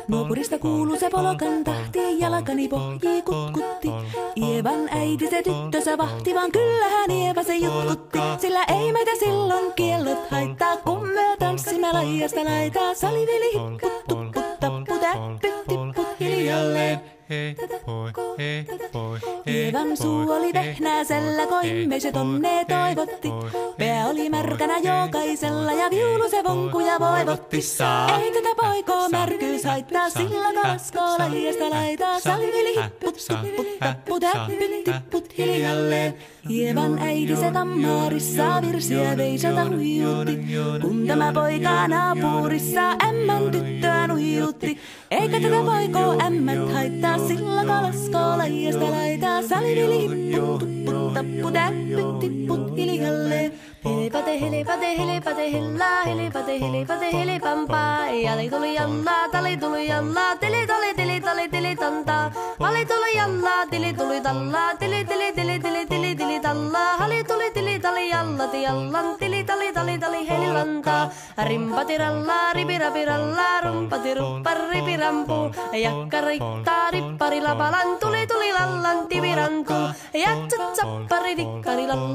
Nuopurista kuuluu se polokan tahti, jalkani pohjii kutkutti. Ievan äiti se tyttönsä vahti, vaan kyllähän Ieva se jutkutti. Sillä ei meitä silloin kiellot haittaa, kun me tanssimme laijasta laitaa. Saliveli hipput, tupput, tapput, täppyt, tipput hiljalleen. Ievan suu oli vehnäisellä, koimme se tonne toivotti. Pää oli märkänä jokaisella ja viulu se vonkuja voivotti. Ei tätä poikoo märkyys haittaa, sillä kalaskoo laijasta laitaa. Saliveli hipput, tupput, tapput, täppyt, tipput hiljalleen. Ievan äiti se tammaarissa virsiä veisata huijutti. Kun tämä poika naapurissa ämmän tyttöä nuijutti. Eikä tätä poikoo ämmät haittaa, sillä kalaskoo laijasta laitaa. Saliveli hipput, tupput, tapput, täppyt, tipput hiljalleen. Helipate, helipate, helipate, hellaa, helipate, helipate, helipampaa. Jali tuli jallaa, tali tuli jallaa, tili tuli, tili tuli, tili tantaa. Vali tuli jallaa, tili tuli tallaa, tili tili, tili tili, tili tili tallaa. Hali tuli, tili tali jallati jallan, tili tali, tali tali, helilantaa. Rimpati rallaa, ripirapi rallaa, rumpati ruppar, ripirampu. Jakka riittaa, rippari lapalan, tuli tuli lallan, tivirantu. Jatsat sappari, dikkari lalla.